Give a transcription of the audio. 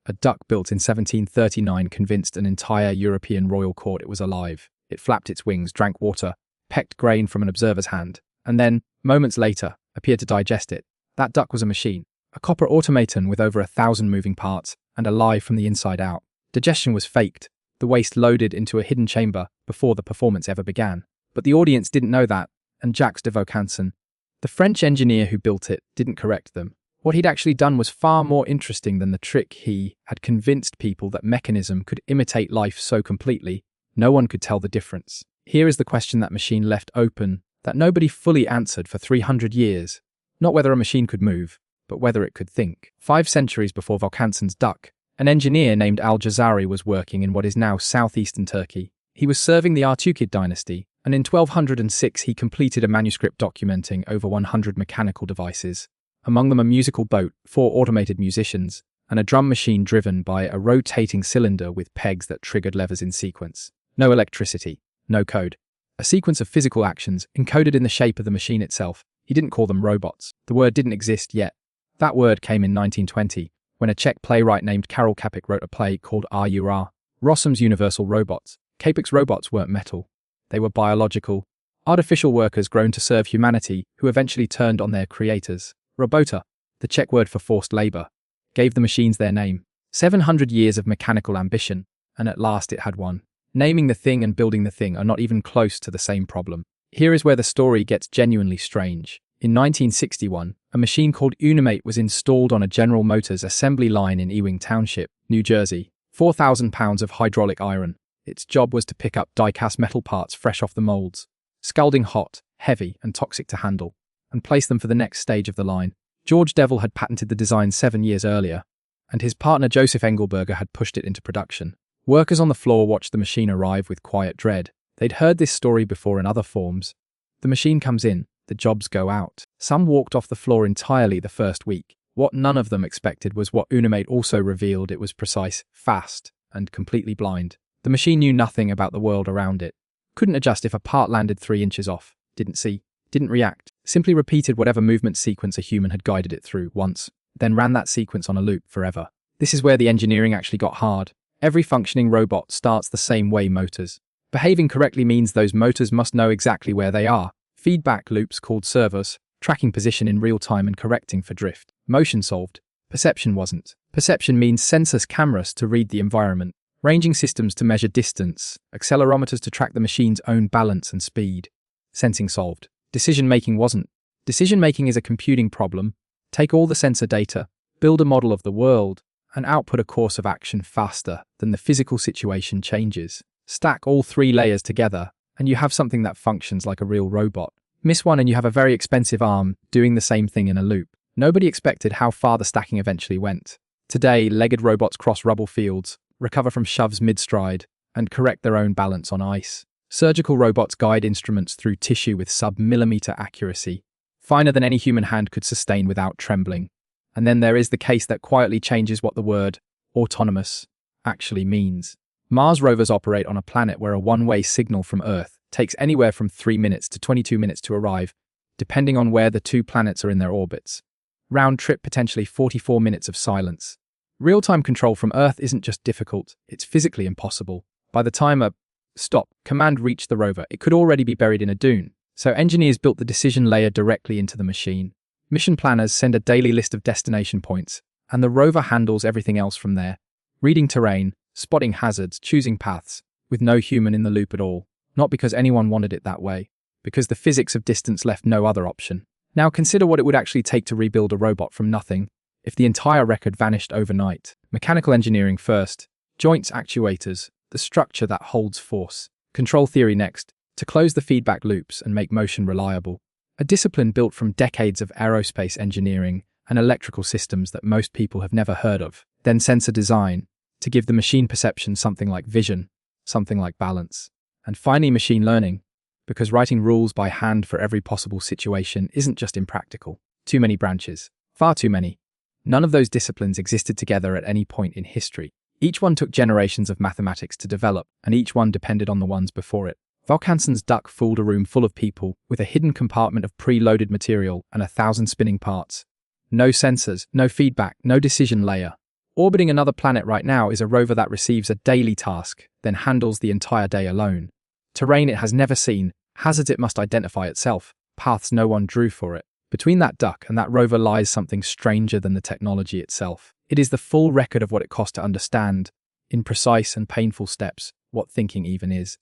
A duck built in 1739 convinced an entire European royal court it was alive. It flapped its wings, drank water, pecked grain from an observer's hand, and then, moments later, appeared to digest it. That duck was a machine, a copper automaton with over 1,000 moving parts, and alive from the inside out. Digestion was faked, the waste loaded into a hidden chamber before the performance ever began. But the audience didn't know that, and Jacques de Vaucanson, the French engineer who built it, didn't correct them. What he'd actually done was far more interesting than the trick. He had convinced people that mechanism could imitate life so completely, no one could tell the difference. Here is the question that machine left open, that nobody fully answered for 300 years. Not whether a machine could move, but whether it could think. 5 centuries before Vaucanson's duck, an engineer named Al-Jazari was working in what is now southeastern Turkey. He was serving the Artukid dynasty, and in 1206 he completed a manuscript documenting over 100 mechanical devices. Among them a musical boat, 4 automated musicians, and a drum machine driven by a rotating cylinder with pegs that triggered levers in sequence. No electricity, no code. A sequence of physical actions encoded in the shape of the machine itself. He didn't call them robots. The word didn't exist yet. That word came in 1920, when a Czech playwright named Karel Čapek wrote a play called RUR, Rossum's Universal Robots. Čapek's robots weren't metal. They were biological, artificial workers grown to serve humanity who eventually turned on their creators. Robota, the Czech word for forced labor, gave the machines their name. 700 years of mechanical ambition, and at last it had won. Naming the thing and building the thing are not even close to the same problem. Here is where the story gets genuinely strange. In 1961, a machine called Unimate was installed on a General Motors assembly line in Ewing Township, New Jersey. 4,000 pounds of hydraulic iron. Its job was to pick up die-cast metal parts fresh off the molds, scalding hot, heavy, and toxic to handle, and place them for the next stage of the line. George Devil had patented the design 7 years earlier, and his partner Joseph Engelberger had pushed it into production. Workers on the floor watched the machine arrive with quiet dread. They'd heard this story before in other forms. The machine comes in, the jobs go out. Some walked off the floor entirely the first week. What none of them expected was what Unimate also revealed: it was precise, fast, and completely blind. The machine knew nothing about the world around it. Couldn't adjust if a part landed 3 inches off. Didn't see. Didn't react. Simply repeated whatever movement sequence a human had guided it through once, then ran that sequence on a loop forever. This is where the engineering actually got hard. Every functioning robot starts the same way: motors. Behaving correctly means those motors must know exactly where they are. Feedback loops called servos, tracking position in real time and correcting for drift. Motion solved. Perception wasn't. Perception means sensors, cameras to read the environment, ranging systems to measure distance, accelerometers to track the machine's own balance and speed. Sensing solved. Decision-making wasn't. Decision-making is a computing problem. Take all the sensor data, build a model of the world, and output a course of action faster than the physical situation changes. Stack all 3 layers together, and you have something that functions like a real robot. Miss one and you have a very expensive arm doing the same thing in a loop. Nobody expected how far the stacking eventually went. Today, legged robots cross rubble fields, recover from shoves mid-stride, and correct their own balance on ice. Surgical robots guide instruments through tissue with sub-millimeter accuracy, finer than any human hand could sustain without trembling. And then there is the case that quietly changes what the word autonomous actually means. Mars rovers operate on a planet where a one-way signal from Earth takes anywhere from 3 minutes to 22 minutes to arrive, depending on where the 2 planets are in their orbits. Round trip, potentially 44 minutes of silence. Real-time control from Earth isn't just difficult, it's physically impossible. By the time a stop command reached the rover, it could already be buried in a dune. So engineers built the decision layer directly into the machine. Mission planners send a daily list of destination points, and the rover handles everything else from there. Reading terrain, spotting hazards, choosing paths, with no human in the loop at all. Not because anyone wanted it that way, because the physics of distance left no other option. Now consider what it would actually take to rebuild a robot from nothing, if the entire record vanished overnight. Mechanical engineering first, joints, actuators, the structure that holds force. Control theory next, to close the feedback loops and make motion reliable. A discipline built from decades of aerospace engineering and electrical systems that most people have never heard of. Then sensor design, to give the machine perception something like vision, something like balance. And finally machine learning, because writing rules by hand for every possible situation isn't just impractical. Too many branches. Far too many. None of those disciplines existed together at any point in history. Each one took generations of mathematics to develop, and each one depended on the ones before it. Vaucanson's duck fooled a room full of people with a hidden compartment of pre-loaded material and 1,000 spinning parts. No sensors, no feedback, no decision layer. Orbiting another planet right now is a rover that receives a daily task, then handles the entire day alone. Terrain it has never seen, hazards it must identify itself, paths no one drew for it. Between that duck and that rover lies something stranger than the technology itself. It is the full record of what it cost to understand, in precise and painful steps, what thinking even is.